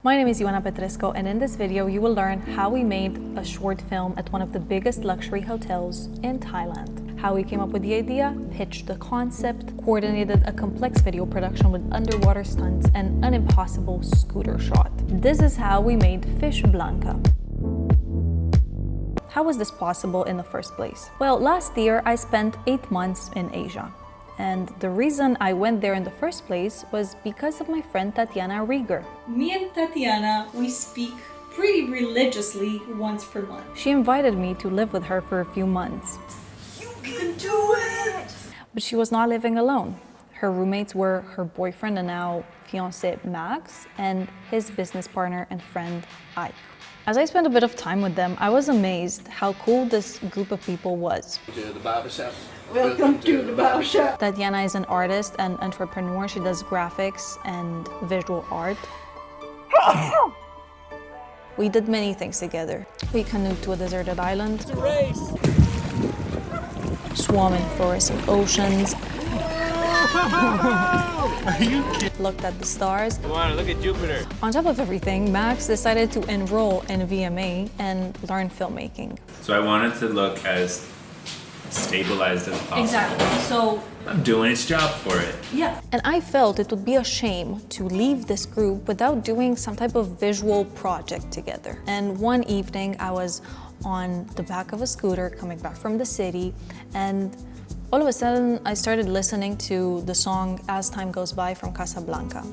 My name is Ioana Petrescu, and in this video you will learn how we made a short film at one of the biggest luxury hotels in Thailand. How we came up with the idea, pitched the concept, coordinated a complex video production with underwater stunts and an impossible scooter shot. This is how we made FishBlanca. How was this possible in the first place? Well, last year I spent 8 months in Asia. And the reason I went there in the first place was because of my friend Tatiana Rieger. Me and Tatiana, we speak pretty religiously once per month. She invited me to live with her for a few months. You can do it! But she was not living alone. Her roommates were her boyfriend and now fiancé Max and his business partner and friend Ike. As I spent a bit of time with them, I was amazed how cool this group of people was. To the barbershop. Welcome to the barbershop. Tatiana is an artist and entrepreneur. She does graphics and visual art. We did many things together. We canoed to a deserted island. It's a race. Swam in fluorescent oceans. Are you kidding? Looked at the stars. Come on, look at Jupiter. On top of everything, Max decided to enroll in VMA and learn filmmaking. So I wanted to look as stabilized as possible. Exactly. So I'm doing its job for it. yeah. And I felt it would be a shame to leave this group without doing some type of visual project together. And one evening I was on the back of a scooter coming back from the city, and all of a sudden I started listening to the song As Time Goes By from Casablanca.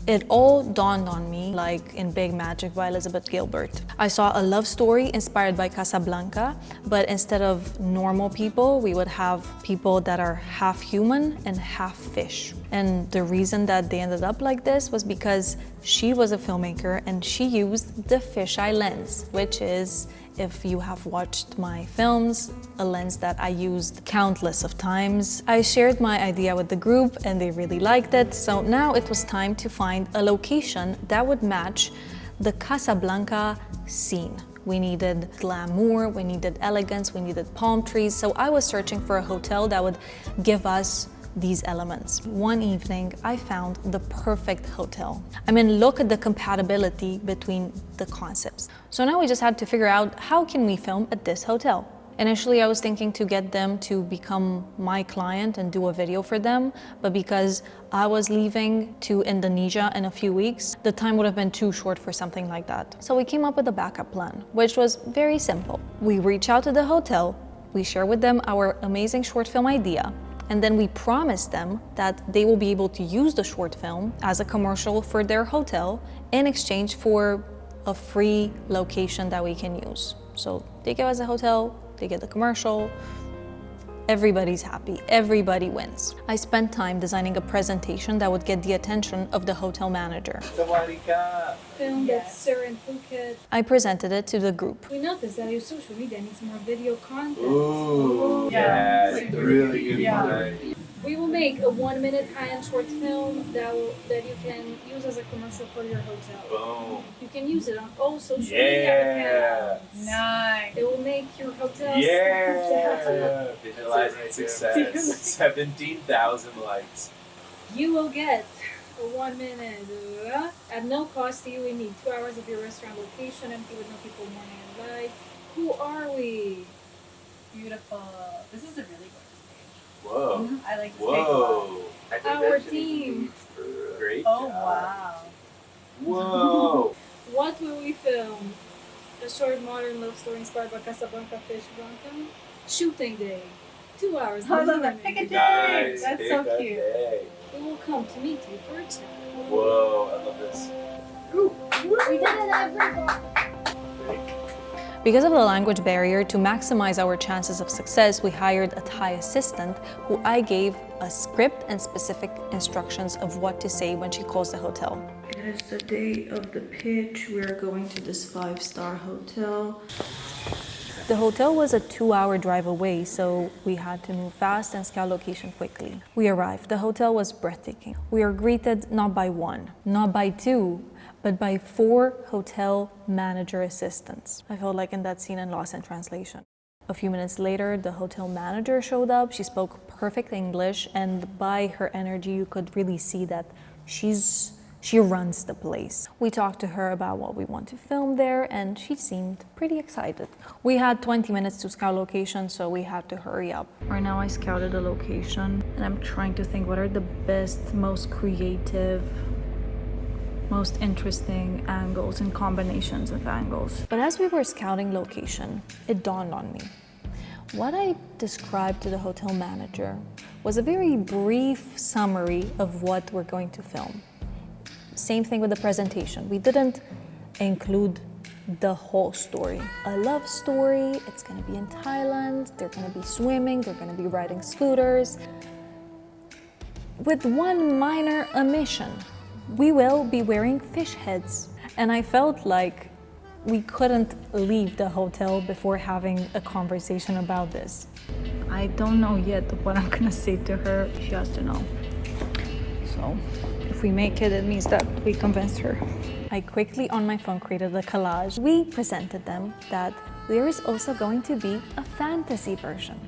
It all dawned on me like in Big Magic by Elizabeth Gilbert. I saw a love story inspired by Casablanca, but instead of normal people, we would have people that are half human and half fish. And the reason that they ended up like this was because she was a filmmaker and she used the fisheye lens, which is, if you have watched my films, a lens that I used countless of times. I shared my idea with the group and they really liked it, so now it was time to find a location that would match the Casablanca scene. We needed glamour, we needed elegance, we needed palm trees, so I was searching for a hotel that would give us these elements. One evening, I found the perfect hotel. I mean, look at the compatibility between the concepts. So now we just had to figure out how can we film at this hotel. Initially, I was thinking to get them to become my client and do a video for them, but because I was leaving to Indonesia in a few weeks, the time would have been too short for something like that. So we came up with a backup plan, which was very simple. We reach out to the hotel, we share with them our amazing short film idea, and then we promise them that they will be able to use the short film as a commercial for their hotel in exchange for a free location that we can use. So they give us a hotel, they get the commercial, everybody's happy, everybody wins. I spent time designing a presentation that would get the attention of the hotel manager. Filmed at Sir in Phuket. I presented it to the group. We noticed that your social media needs more video content. Ooh, yeah, really good. Yeah. We will make a 1-minute high-end short film that you can use as a commercial for your hotel. Boom. You can use it on all social media accounts. Nice. It will make your hotel Yeah. Visualizing success. 17,000 likes. You will get a 1 minute at no cost to you. We need 2 hours of your restaurant location, empty with no people morning and night. Who are we? Beautiful. This is a really gorgeous page. Whoa. I like this Whoa. I think Our that should team. be great. page a lot. Oh, job. wow. Whoa. What will we film? A short modern love story inspired by Casablanca FishBlanca. Shooting day. 2 hours. in I the love that. morning. Pick a day. Nice. That's Pick so a cute. day. We will come to meet you for a chat. Whoa, I love this. We did it, everybody. Because of the language barrier, to maximize our chances of success, we hired a Thai assistant who I gave a script and specific instructions of what to say when she calls the hotel. It is the day of the pitch. We are going to this 5-star hotel. The hotel was a 2-hour drive away, so we had to move fast and scout location quickly. We arrived. The hotel was breathtaking. We are greeted not by one, not by two, but by 4 hotel manager assistants. I felt like in that scene in Lost in Translation. A few minutes later, the hotel manager showed up. She spoke perfect English, and by her energy, you could really see that she runs the place. We talked to her about what we want to film there, and she seemed pretty excited. We had 20 minutes to scout location, so we had to hurry up. Right now I scouted a location, and I'm trying to think what are the best, most creative, most interesting angles and combinations of angles. But as we were scouting location, it dawned on me. What I described to the hotel manager was a very brief summary of what we're going to film. Same thing with the presentation. We didn't include the whole story. A love story, it's gonna be in Thailand, they're gonna be swimming, they're gonna be riding scooters. With one minor omission, we will be wearing fish heads. And I felt like we couldn't leave the hotel before having a conversation about this. I don't know yet what I'm gonna say to her. She has to know. So, if we make it, it means that we convinced her. I quickly on my phone created a collage. We presented them that there is also going to be a fantasy version.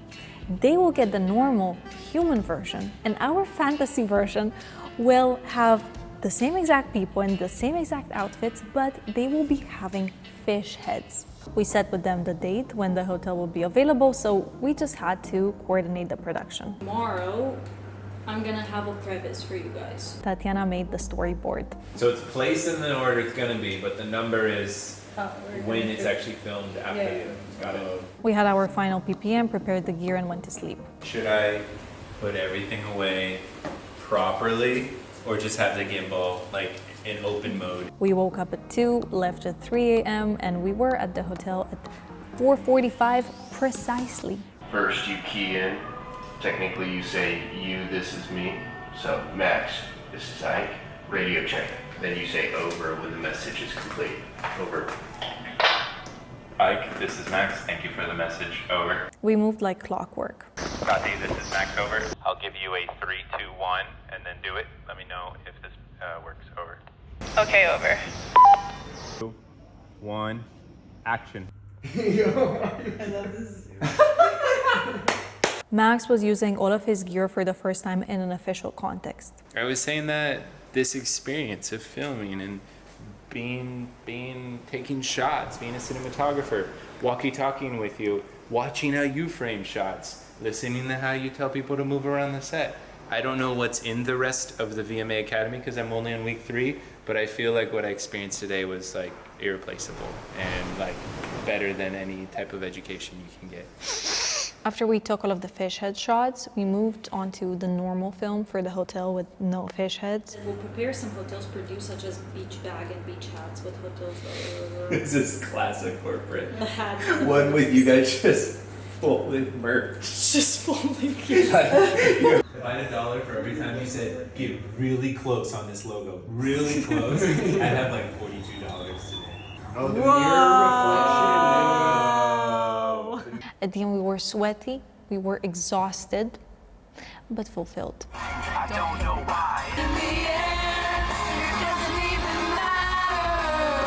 They will get the normal human version, and our fantasy version will have the same exact people in the same exact outfits, but they will be having fish heads. We set with them the date when the hotel will be available, so we just had to coordinate the production. Tomorrow, I'm gonna have a preface for you guys. Tatiana made the storyboard. So it's placed in the order it's gonna be, but the number is when it's actually filmed after. Yeah. Got it. We had our final PPM, prepared the gear, and went to sleep. Should I put everything away properly, or just have the gimbal like in open mode? We woke up at 2, left at 3 a.m., and we were at the hotel at 4:45 precisely. First you key in, technically you say you, this is me. So Max, this is Ike, radio check. Then you say over when the message is complete. Over. Ike, this is Max. Thank you for the message. Over. We moved like clockwork. Copy, this is Max, over. I'll give you a 3, 2, 1, and then do it. Let me know if this works, over. Okay, over. 2, 1, action. Max was using all of his gear for the first time in an official context. I was saying that this experience of filming and taking shots, being a cinematographer, walkie-talking with you, watching how you frame shots, listening to how you tell people to move around the set. I don't know what's in the rest of the VMA Academy because I'm only on week 3, but I feel like what I experienced today was like irreplaceable and like better than any type of education you can get. After we took all of the fish head shots, we moved on to the normal film for the hotel with no fish heads. We'll prepare some hotels produce such as beach bag and beach hats with hotels. This is classic corporate. The hats. One with you guys just folded merch. Just folding. If I had $1 for every time you said, get really close on this logo, really close, I'd have like $42 today. Oh, the At the end, we were sweaty, we were exhausted, but fulfilled. I don't know why. In the end, it doesn't even matter.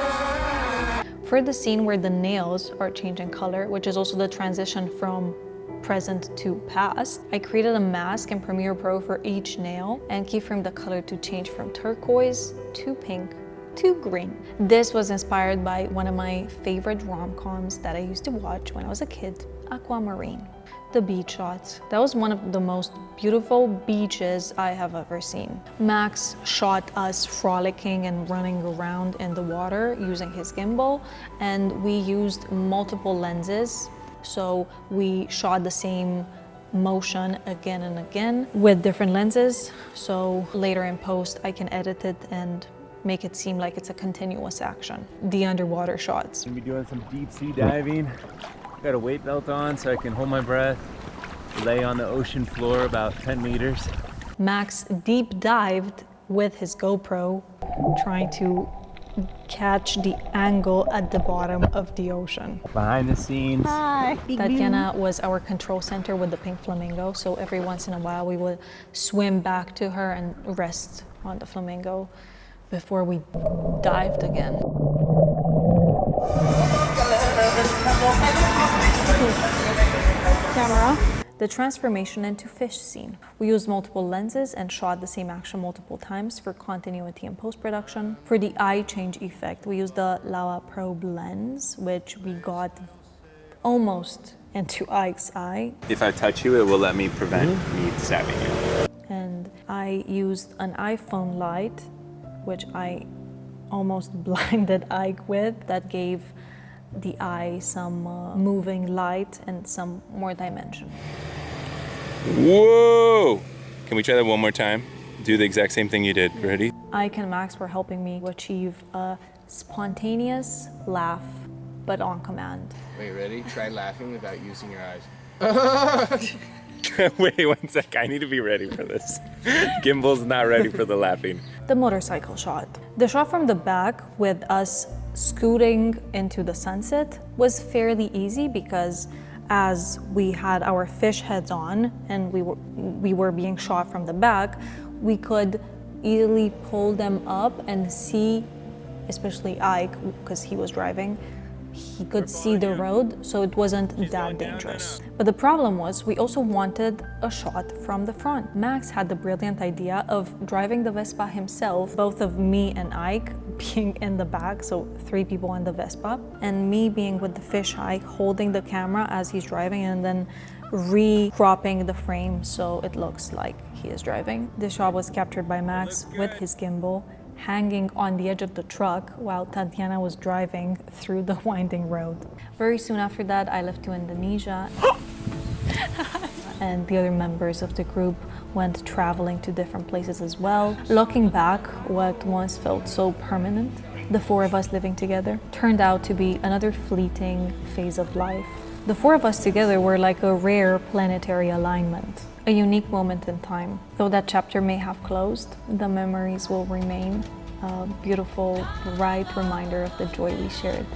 For the scene where the nails are changing color, which is also the transition from present to past, I created a mask in Premiere Pro for each nail and keyframed the color to change from turquoise to pink to green. This was inspired by one of my favorite rom-coms that I used to watch when I was a kid, Aquamarine. The beach shots. That was one of the most beautiful beaches I have ever seen. Max shot us frolicking and running around in the water using his gimbal, and we used multiple lenses. So we shot the same motion again and again with different lenses. So later in post, I can edit it and make it seem like it's a continuous action. The underwater shots. I'm gonna be doing some deep sea diving. Got a weight belt on so I can hold my breath, lay on the ocean floor about 10 meters. Max deep dived with his GoPro, trying to catch the angle at the bottom of the ocean. Behind the scenes. Hi. Tatiana was our control center with the pink flamingo, so every once in a while we would swim back to her and rest on the flamingo before we dived again. Camera. the transformation into fish scene. We used multiple lenses and shot the same action multiple times for continuity and post-production. For the eye change effect, we used the Laowa probe lens, which we got almost into Ike's eye. If I touch you, it will let me prevent me stabbing you. And I used an iPhone light, which I almost blinded Ike with, that gave the eye some moving light and some more dimension. Whoa! Can we try that one more time? Do the exact same thing you did. Ready? Ike and Max were helping me achieve a spontaneous laugh, but on command. Wait, ready? Try laughing without using your eyes. Wait 1 sec, I need to be ready for this. Gimbal's not ready for the laughing. The motorcycle shot. The shot from the back with us scooting into the sunset was fairly easy because as we had our fish heads on and we were being shot from the back, we could easily pull them up and see, especially Ike, because he was driving, he could see the road, so it wasn't that dangerous. But the problem was we also wanted a shot from the front. Max had the brilliant idea of driving the Vespa himself, both of me and Ike being in the back, so 3 people in the Vespa, and me being with the fisheye holding the camera as he's driving and then re-cropping the frame so it looks like he is driving. This shot was captured by Max with his gimbal, hanging on the edge of the truck while Tatiana was driving through the winding road. Very soon after that, I left to Indonesia and the other members of the group went traveling to different places as well. Looking back, what once felt so permanent, the 4 of us living together, turned out to be another fleeting phase of life. The 4 of us together were like a rare planetary alignment. A unique moment in time. Though that chapter may have closed, the memories will remain a beautiful, bright reminder of the joy we shared.